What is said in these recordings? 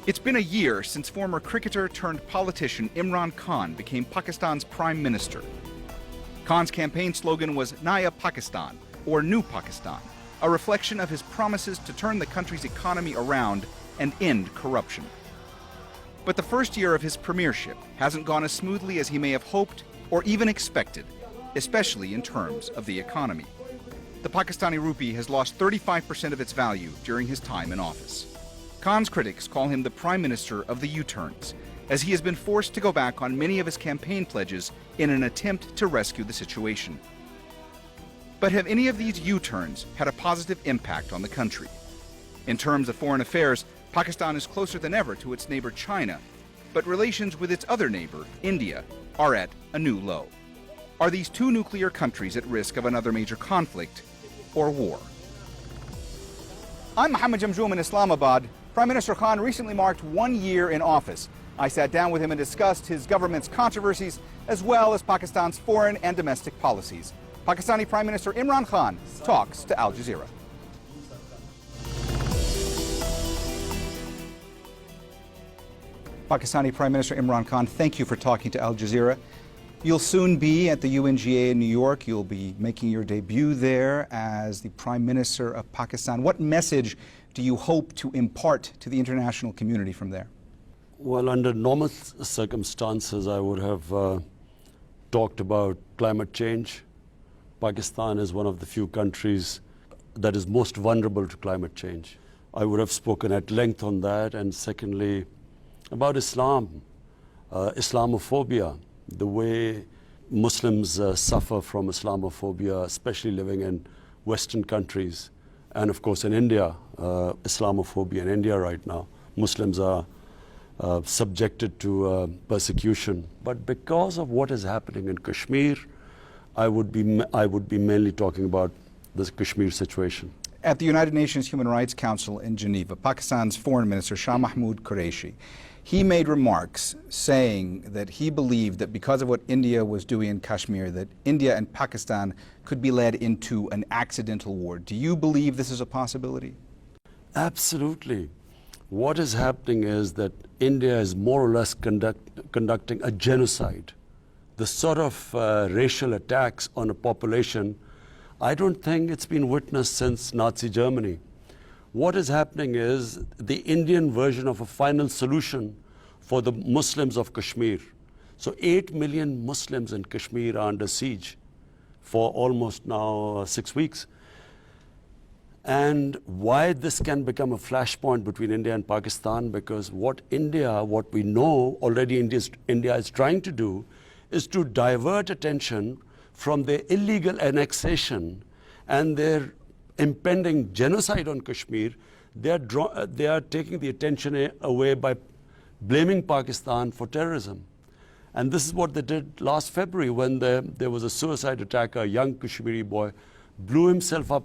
It's been a year since former cricketer turned politician Imran Khan became Pakistan's prime minister. Khan's campaign slogan was Naya Pakistan, or New Pakistan, a reflection of his promises to turn the country's economy around and end corruption. But the first year of his premiership hasn't gone as smoothly as he may have hoped or even expected, especially in terms of the economy. The Pakistani rupee has lost 35% of its value during his time in office. Khan's critics call him the prime minister of the U-turns, as he has been forced to go back on many of his campaign pledges in an attempt to rescue the situation. But have any of these U-turns had a positive impact on the country? In terms of foreign affairs, Pakistan is closer than ever to its neighbor China, but relations with its other neighbor, India, are at a new low. Are these two nuclear countries at risk of another major conflict or war? I'm Mohammed Jamjoom in Islamabad. Prime Minister Khan recently marked 1 year in office. I sat down with him and discussed his government's controversies as well as Pakistan's foreign and domestic policies. Pakistani Prime Minister Imran Khan talks to Al-Jazeera. Pakistani Prime Minister Imran Khan, thank you for talking to Al-Jazeera. You'll soon be at the UNGA in New York. You'll be making your debut there as the Prime Minister of Pakistan. What message do you hope to impart to the international community from there? Well, under normal circumstances, I would have talked about climate change. Pakistan is one of the few countries that is most vulnerable to climate change. I would have spoken at length on that. And secondly, about Islam, Islamophobia, the way Muslims suffer from Islamophobia, especially living in Western countries. And of course in India, Islamophobia in India right now. Muslims are subjected to persecution. But because of what is happening in Kashmir, I would be mainly talking about this Kashmir situation. At the United Nations Human Rights Council in Geneva, Pakistan's Foreign Minister Shah Mahmood Qureshi, he made remarks saying that he believed that because of what India was doing in Kashmir, that India and Pakistan could be led into an accidental war. Do you believe this is a possibility? Absolutely. What is happening is that India is more or less conducting a genocide. The sort of racial attacks on a population, I don't think it's been witnessed since Nazi Germany. What is happening is the Indian version of a final solution for the Muslims of Kashmir. So 8 million Muslims in Kashmir are under siege for almost now 6 weeks. And why this can become a flashpoint between India and Pakistan, because what we know already India is trying to do is to divert attention from their illegal annexation and their impending genocide on Kashmir. They are taking the attention away by blaming Pakistan for terrorism. And this is what they did last February when there was a suicide attacker, a young Kashmiri boy, blew himself up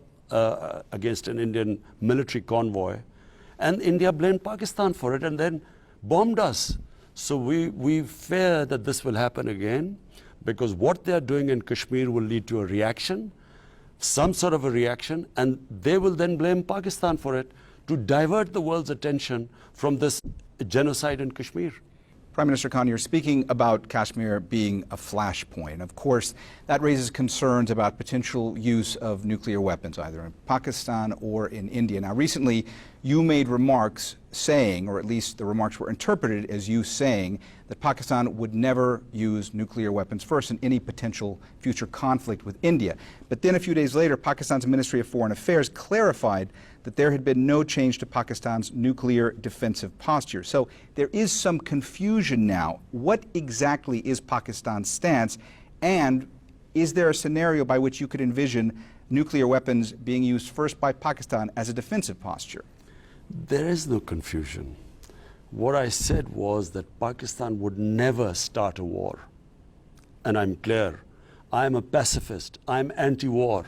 against an Indian military convoy. And India blamed Pakistan for it and then bombed us. So we fear that this will happen again, because what they are doing in Kashmir will lead to a reaction, some sort of a reaction, and they will then blame Pakistan for it to divert the world's attention from this genocide in Kashmir. Prime Minister Khan, you're speaking about Kashmir being a flashpoint. Of course, that raises concerns about potential use of nuclear weapons, either in Pakistan or in India. Now, recently, you made remarks saying, or at least the remarks were interpreted as you saying, that Pakistan would never use nuclear weapons first in any potential future conflict with India. But then a few days later, Pakistan's Ministry of Foreign Affairs clarified that there had been no change to Pakistan's nuclear defensive posture. So there is some confusion now. What exactly is Pakistan's stance? And is there a scenario by which you could envision nuclear weapons being used first by Pakistan as a defensive posture? There is no confusion. What I said was that Pakistan would never start a war. And I'm clear. I'm a pacifist. I'm anti-war.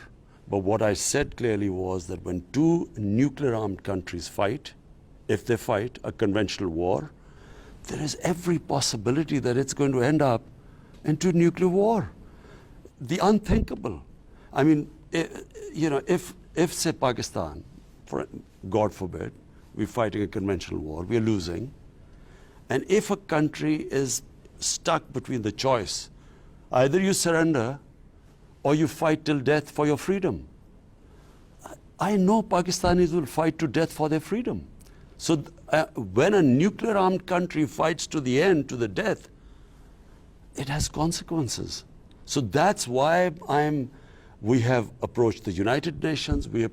But what I said clearly was that when two nuclear-armed countries fight, if they fight a conventional war, there is every possibility that it's going to end up into nuclear war. The unthinkable. I mean, if say Pakistan, God forbid, we're fighting a conventional war, we're losing, and if a country is stuck between the choice, either you surrender or you fight till death for your freedom. I know Pakistanis will fight to death for their freedom. So when a nuclear armed country fights to the end, to the death, it has consequences. So that's why we have approached the United Nations, we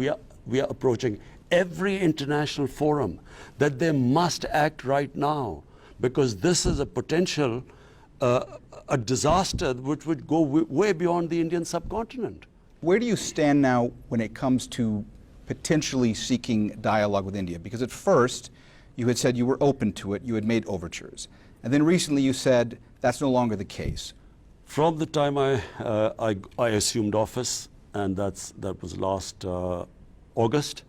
are approaching every international forum that they must act right now, because this is a potential a disaster which would go way beyond the Indian subcontinent. Where do you stand now when it comes to potentially seeking dialogue with India? Because at first you had said you were open to it, you had made overtures. And then recently you said that's no longer the case. From the time I assumed office, and that was last August,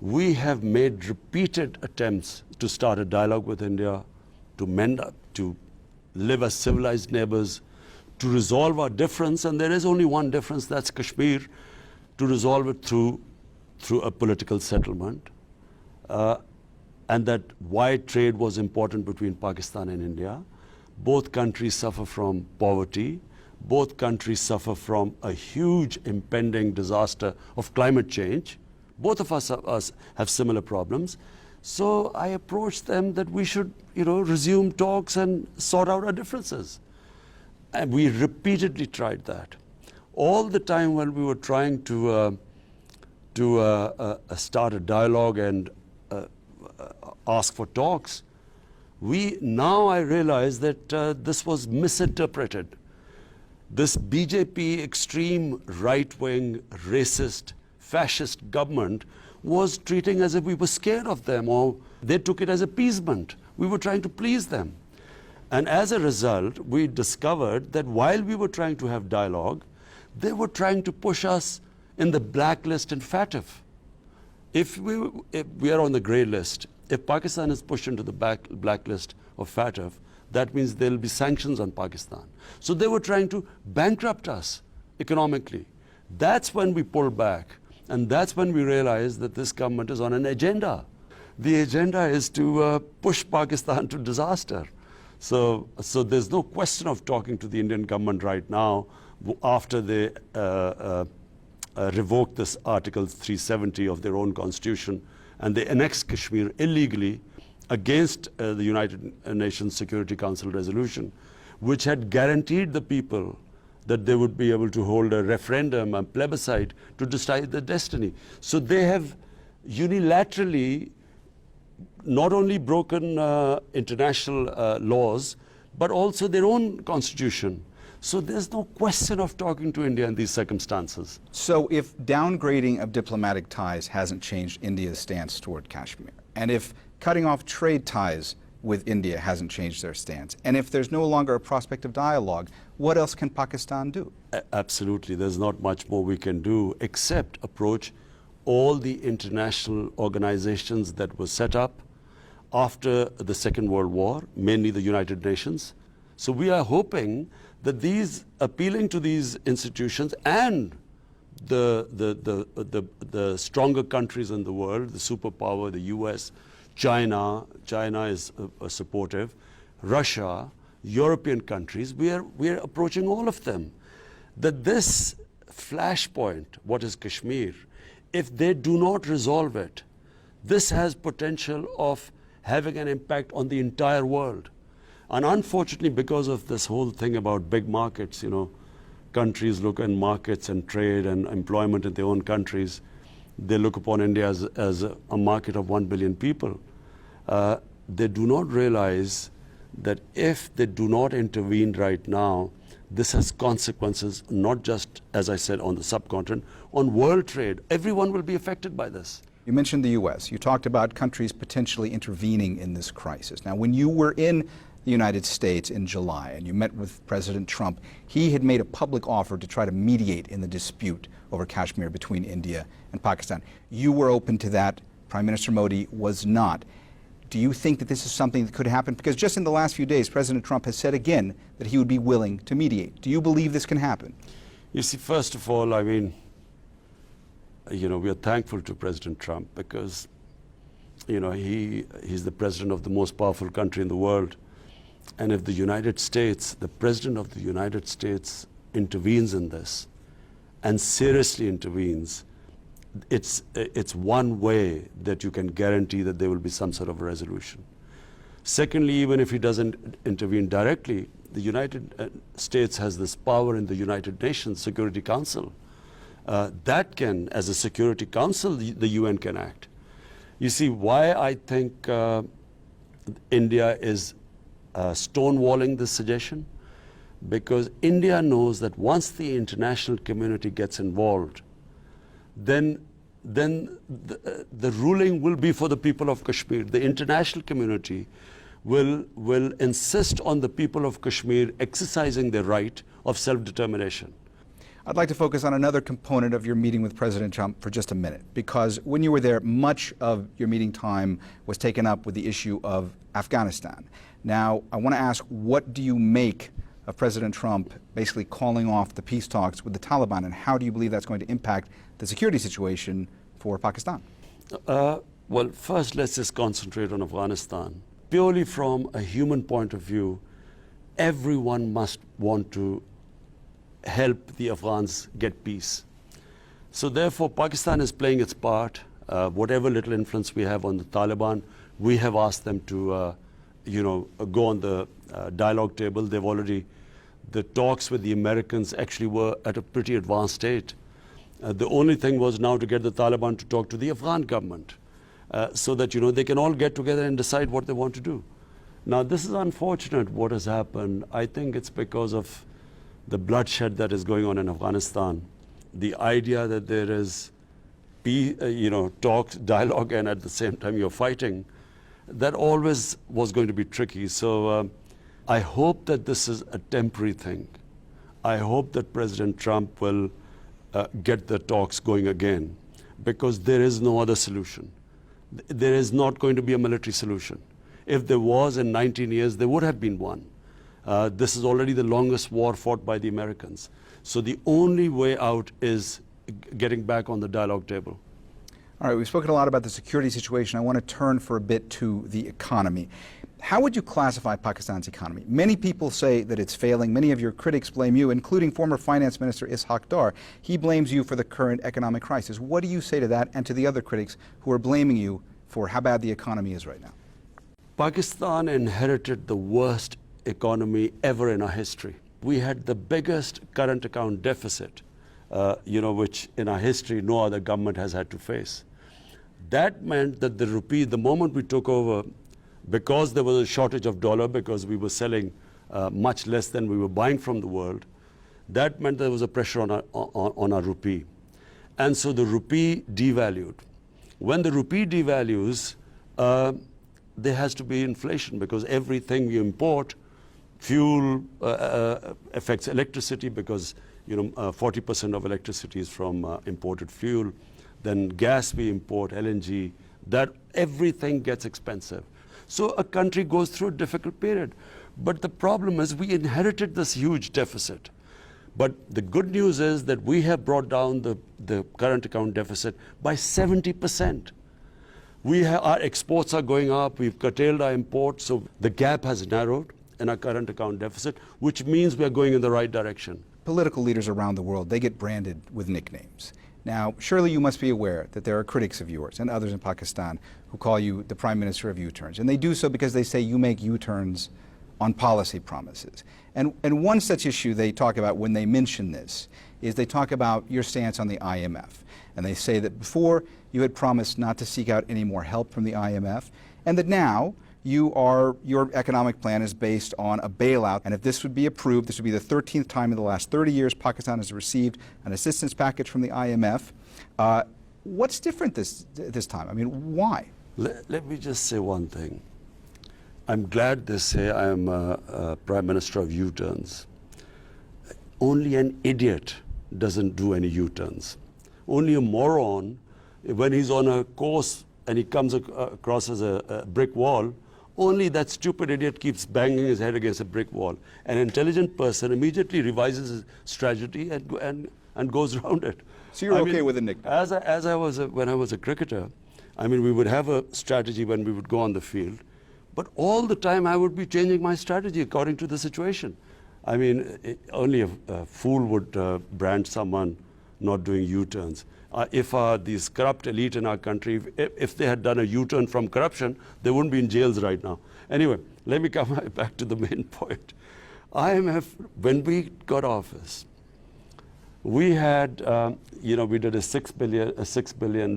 we have made repeated attempts to start a dialogue with India, to mend up, to live as civilized neighbors, to resolve our difference, and there is only one difference, that's Kashmir, to resolve it through a political settlement. And that why trade was important between Pakistan and India. Both countries suffer from poverty. Both countries suffer from a huge impending disaster of climate change. Both of us have similar problems. So I approached them that we should, resume talks and sort out our differences. And we repeatedly tried that. All the time when we were trying to start a dialogue and ask for talks, now I realize that this was misinterpreted. This BJP extreme right-wing, racist, fascist government was treating as if we were scared of them, or they took it as appeasement. We were trying to please them. And as a result, we discovered that while we were trying to have dialogue, they were trying to push us in the blacklist in FATF. If we are on the grey list, if Pakistan is pushed into the blacklist of FATF, that means there will be sanctions on Pakistan. So they were trying to bankrupt us economically. That's when we pulled back. And that's when we realized that this government is on an agenda. The agenda is to push Pakistan to disaster. So there's no question of talking to the Indian government right now after they revoked this Article 370 of their own constitution and they annexed Kashmir illegally against the United Nations Security Council resolution, which had guaranteed the people that they would be able to hold a referendum and plebiscite to decide their destiny. So they have unilaterally not only broken international laws, but also their own constitution. So there's no question of talking to India in these circumstances. So if downgrading of diplomatic ties hasn't changed India's stance toward Kashmir, and if cutting off trade ties with India hasn't changed their stance, and if there's no longer a prospect of dialogue, what else can Pakistan do? Absolutely. There's not much more we can do except approach all the international organizations that were set up after the Second World War, mainly the United Nations. So we are hoping that appealing to these institutions and the stronger countries in the world, the superpower, the US, China is supportive, Russia, European countries, we are approaching all of them. That this flashpoint, what is Kashmir, if they do not resolve it, this has potential of having an impact on the entire world. And unfortunately, because of this whole thing about big markets, countries look at markets and trade and employment in their own countries, they look upon India as a market of 1 billion people. They do not realize that if they do not intervene right now, this has consequences, not just, as I said, on the subcontinent, on world trade. Everyone will be affected by this. You mentioned the U.S. You talked about countries potentially intervening in this crisis. Now, when you were in the United States in July and you met with President Trump, he had made a public offer to try to mediate in the dispute over Kashmir between India and Pakistan. You were open to that. Prime Minister Modi was not. Do you think that this is something that could happen? Because just in the last few days, President Trump has said again that he would be willing to mediate. Do you believe this can happen? You see, first of all, I mean, we are thankful to President Trump because, he's the president of the most powerful country in the world. And if the president of the United States intervenes in this and seriously intervenes, it's one way that you can guarantee that there will be some sort of a resolution. Secondly, even if he doesn't intervene directly, the United States has this power in the United Nations Security Council. That can, as a Security Council, the UN can act. You see, why I think India is stonewalling this suggestion? Because India knows that once the international community gets involved, then the ruling will be for the people of Kashmir. The international community will insist on the people of Kashmir exercising their right of self-determination. I'd like to focus on another component of your meeting with President Trump for just a minute, because when you were there, much of your meeting time was taken up with the issue of Afghanistan. Now, I want to ask, what do you make of President Trump basically calling off the peace talks with the Taliban, and how do you believe that's going to impact the security situation for Pakistan? Well, first let's just concentrate on Afghanistan. Purely from a human point of view, everyone must want to help the Afghans get peace. So therefore, Pakistan is playing its part. Whatever little influence we have on the Taliban, we have asked them to, go on the dialogue table. The talks with the Americans actually were at a pretty advanced state. The only thing was now to get the Taliban to talk to the Afghan government so that, they can all get together and decide what they want to do. Now, this is unfortunate what has happened. I think it's because of the bloodshed that is going on in Afghanistan. The idea that there is talks, dialogue, and at the same time you're fighting, that always was going to be tricky. So I hope that this is a temporary thing. I hope that President Trump will get the talks going again, because there is no other solution. There is not going to be a military solution. If there was in 19 years, there would have been one. This is already the longest war fought by the Americans. So the only way out is getting back on the dialogue table. All right, we've spoken a lot about the security situation. I want to turn for a bit to the economy. How would you classify Pakistan's economy? Many people say that it's failing. Many of your critics blame you, including former Finance Minister Ishaq Dar. He blames you for the current economic crisis. What do you say to that and to the other critics who are blaming you for how bad the economy is right now? Pakistan inherited the worst economy ever in our history. We had the biggest current account deficit, which in our history no other government has had to face. That meant that the rupee, the moment we took over, because there was a shortage of dollar, because we were selling much less than we were buying from the world, that meant there was a pressure on our rupee. And so the rupee devalued. When the rupee devalues, there has to be inflation, because everything we import, fuel affects electricity, because 40% of electricity is from imported fuel. Then gas we import, LNG, that everything gets expensive. So a country goes through a difficult period. But the problem is we inherited this huge deficit. But the good news is that we have brought down the current account deficit by 70%. Our exports are going up, we've curtailed our imports, so the gap has narrowed in our current account deficit, which means we're going in the right direction. Political leaders around the world, they get branded with nicknames. Now, surely you must be aware that there are critics of yours and others in Pakistan who call you the Prime Minister of U-turns. And they do so because they say you make U-turns on policy promises. And one such issue they talk about when they mention this is they talk about your stance on the IMF. And they say that before you had promised not to seek out any more help from the IMF, and that now your economic plan is based on a bailout, and if this would be approved, this would be the 13th time in the last 30 years Pakistan has received an assistance package from the IMF. What's different this time? I mean, why? Let me just say one thing. I'm glad they say I am a Prime Minister of U-turns. Only an idiot doesn't do any U-turns. Only a moron, when he's on a course and he comes across as a brick wall, only that stupid idiot keeps banging his head against a brick wall. An intelligent person immediately revises his strategy and goes around it. So you're okay with a nickname? When I was a cricketer, I mean, we would have a strategy when we would go on the field, but all the time I would be changing my strategy according to the situation. I mean, only a fool would brand someone not doing U-turns. If these corrupt elite in our country, if they had done a U-turn from corruption, they wouldn't be in jails right now. Anyway, let me come back to the main point. IMF, when we got office, we had, we did a $6 billion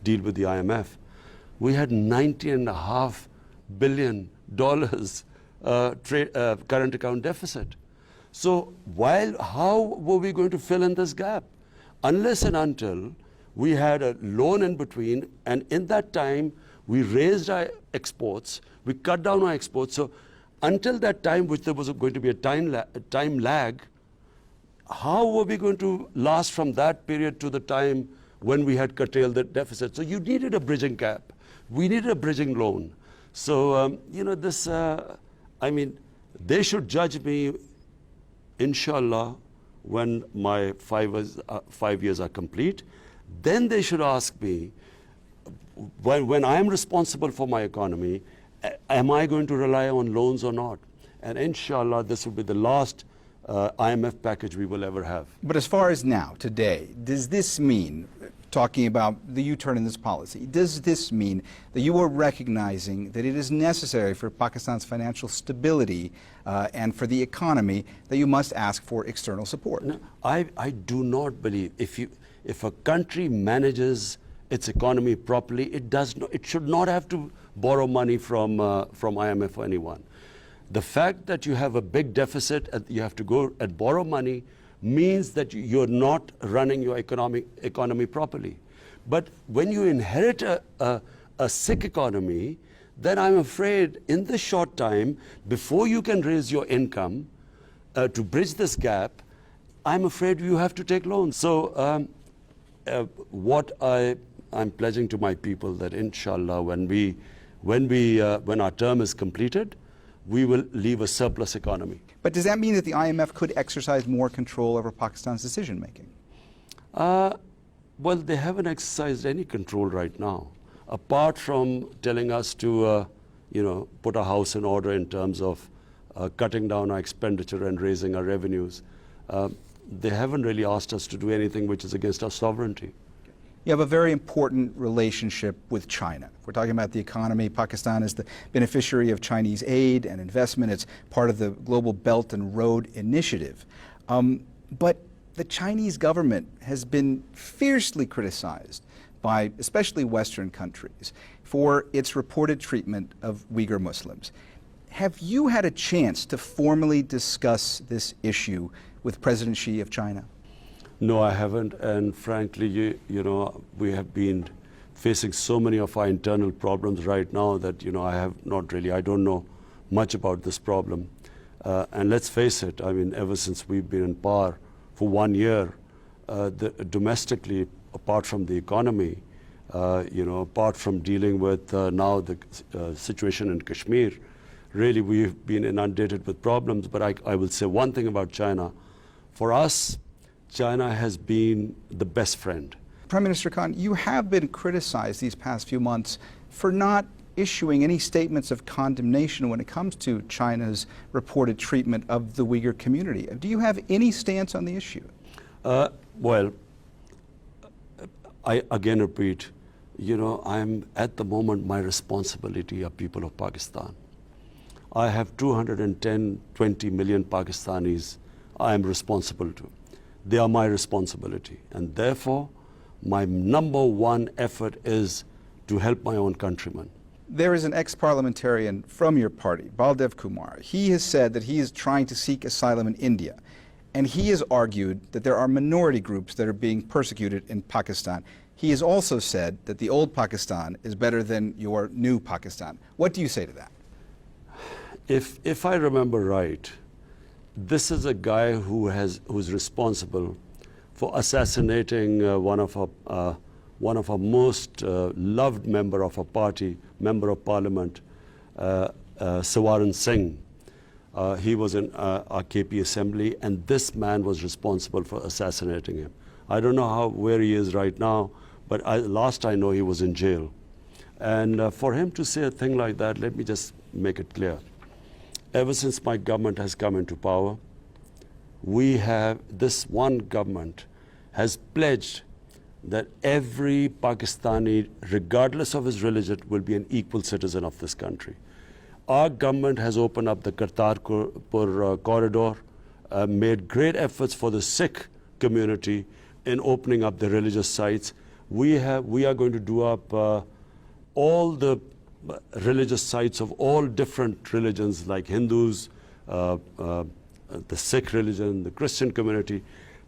deal with the IMF. We had $90.5 billion current account deficit. So how were we going to fill in this gap? Unless and until we had a loan in between, and in that time we raised our exports, we cut down our exports. So until that time, which there was going to be a time lag, how were we going to last from that period to the time when we had curtailed the deficit? So you needed a bridging gap. We needed a bridging loan. So, I mean, they should judge me, inshallah, when my 5 years are complete. Then they should ask me, when I am responsible for my economy, am I going to rely on loans or not? And inshallah, this will be the last IMF package we will ever have. But as far as now, today, does this mean, talking about the U-turn in this policy, does this mean that you are recognizing that it is necessary for Pakistan's financial stability and for the economy that you must ask for external support? No, I do not believe if a country manages its economy properly, it should not have to borrow money from IMF or anyone. The fact that you have a big deficit and you have to go and borrow money means that you're not running your economy properly. But when you inherit a sick economy, then I'm afraid in the short time, before you can raise your income to bridge this gap, I'm afraid you have to take loans. So what I'm pledging to my people that inshallah, when our term is completed, we will leave a surplus economy. But does that mean that the IMF could exercise more control over Pakistan's decision-making? Well, they haven't exercised any control right now, apart from telling us to, put our house in order in terms of cutting down our expenditure and raising our revenues. They haven't really asked us to do anything which is against our sovereignty. You have a very important relationship with China. If we're talking about the economy, Pakistan is the beneficiary of Chinese aid and investment. It's part of the Global Belt and Road Initiative. But the Chinese government has been fiercely criticized by especially Western countries for its reported treatment of Uyghur Muslims. Have you had a chance to formally discuss this issue with President Xi of China? No, I haven't, and frankly, we have been facing so many of our internal problems right now that, I don't know much about this problem. And let's face it, I mean, ever since we've been in power for 1 year, domestically, apart from the economy, apart from dealing with now the situation in Kashmir, really we've been inundated with problems. But I will say one thing about China. For us, China has been the best friend. Prime Minister Khan, you have been criticized these past few months for not issuing any statements of condemnation when it comes to China's reported treatment of the Uyghur community. Do you have any stance on the issue? Well, I again repeat, I'm at the moment, my responsibility are people of Pakistan. I have 20 million Pakistanis I am responsible to. They are my responsibility, and therefore my number one effort is to help my own countrymen. There is an ex-parliamentarian from your party, Baldev Kumar. He has said that he is trying to seek asylum in India, and he has argued that there are minority groups that are being persecuted in Pakistan. He has also said that the old Pakistan is better than your new Pakistan. What do you say to that? If I remember right, this is a guy who's responsible for assassinating one of our one of our most loved member of our party, member of parliament, Sawaran Singh. He was in our KP assembly, and this man was responsible for assassinating him. I don't know where he is right now, but last I know he was in jail. And for him to say a thing like that, let me just make it clear. Ever since my government has come into power, this one government has pledged that every Pakistani, regardless of his religion, will be an equal citizen of this country. Our government has opened up the Kartarpur corridor, made great efforts for the Sikh community in opening up the religious sites. We are going to do up all the religious sites of all different religions, like Hindus, the Sikh religion, the Christian community.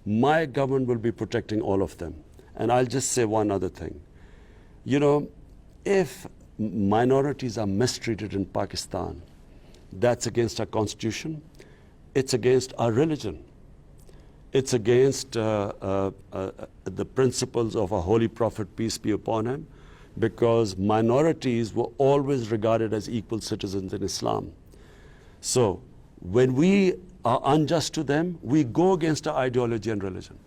My government will be protecting all of them. And I'll just say one other thing. You know, if minorities are mistreated in Pakistan, that's against our constitution, it's against our religion, it's against the principles of our holy prophet, peace be upon him, because minorities were always regarded as equal citizens in Islam. So when we are unjust to them, we go against our ideology and religion.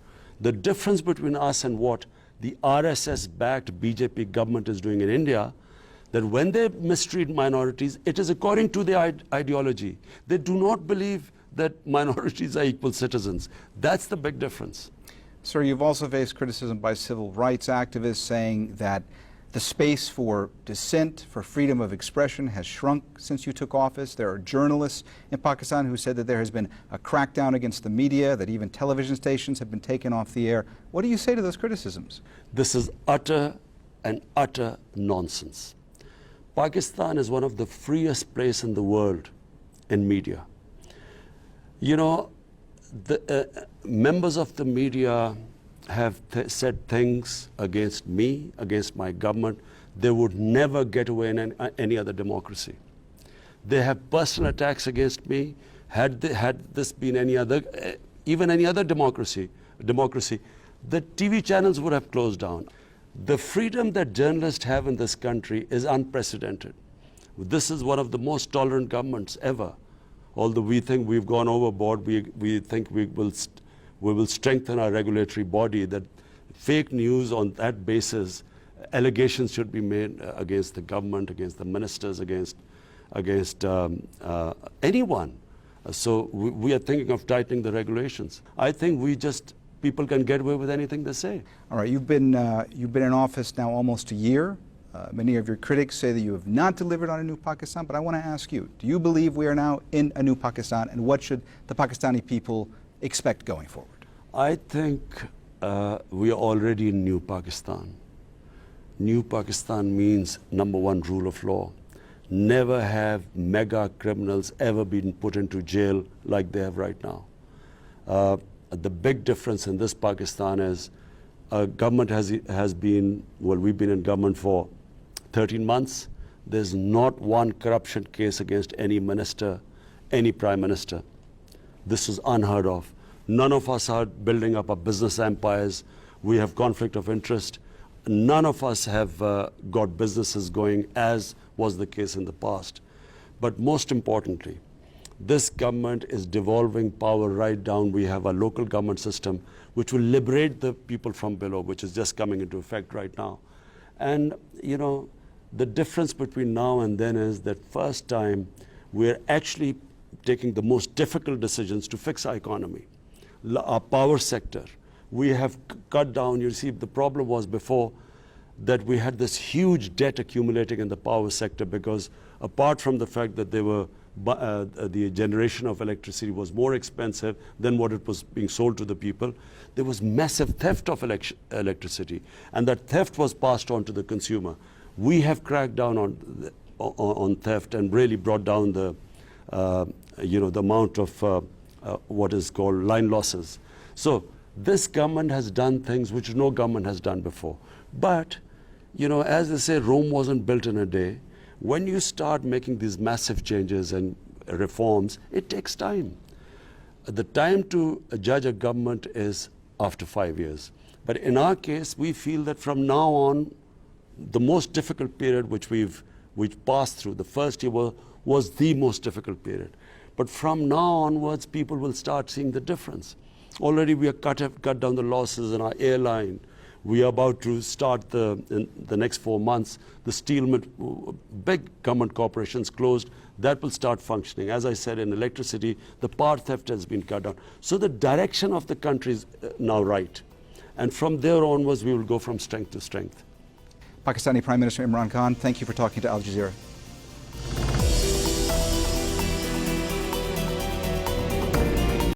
The difference between us and what the RSS-backed BJP government is doing in India, that when they mistreat minorities, it is according to their ideology. They do not believe that minorities are equal citizens. That's the big difference. Sir, you've also faced criticism by civil rights activists saying that the space for dissent, for freedom of expression has shrunk since you took office. There are journalists in Pakistan who said that there has been a crackdown against the media, that even television stations have been taken off the air. What do you say to those criticisms? This is utter and utter nonsense. Pakistan is one of the freest places in the world in media. You know, the members of the media have said things against me, against my government, they would never get away in any other democracy. They have personal attacks against me. Had this been any other, even any other democracy, the TV channels would have closed down. The freedom that journalists have in this country is unprecedented. This is one of the most tolerant governments ever. Although we think we've gone overboard, we think we will strengthen our regulatory body, that fake news on that basis, allegations should be made against the government, against the ministers, against anyone. So we are thinking of tightening the regulations. I think people can get away with anything they say. All right, you've been in office now almost a year. Many of your critics say that you have not delivered on a new Pakistan, but I want to ask you, do you believe we are now in a new Pakistan, and what should the Pakistani people expect going forward? I think we are already in New Pakistan. New Pakistan means, number one, rule of law. Never have mega criminals ever been put into jail like they have right now. The big difference in this Pakistan is government has been, well, we've been in government for 13 months. There's not one corruption case against any minister, any prime minister. This is unheard of. None of us are building up our business empires. We have conflict of interest. None of us have got businesses going as was the case in the past. But most importantly, this government is devolving power right down. We have a local government system which will liberate the people from below, which is just coming into effect right now. And, you know, the difference between now and then is that first time we're actually taking the most difficult decisions to fix our economy. Our power sector, we have cut down. You see, the problem was before that we had this huge debt accumulating in the power sector, because apart from the fact that the generation of electricity was more expensive than what it was being sold to the people, there was massive theft of electricity, and that theft was passed on to the consumer. We have cracked down on theft and really brought down the the amount of what is called line losses. So this government has done things which no government has done before. But, you know, as they say, Rome wasn't built in a day. When you start making these massive changes and reforms, it takes time. The time to judge a government is after 5 years. But in our case, we feel that from now on, the most difficult period which we've passed through, the first year was the most difficult period. But from now onwards, people will start seeing the difference. Already we have cut down the losses in our airline. We are about to start in the next 4 months, the steel, big government corporations closed, that will start functioning. As I said, in electricity, the power theft has been cut down. So the direction of the country is now right. And from there onwards, we will go from strength to strength. Pakistani Prime Minister Imran Khan, thank you for talking to Al Jazeera.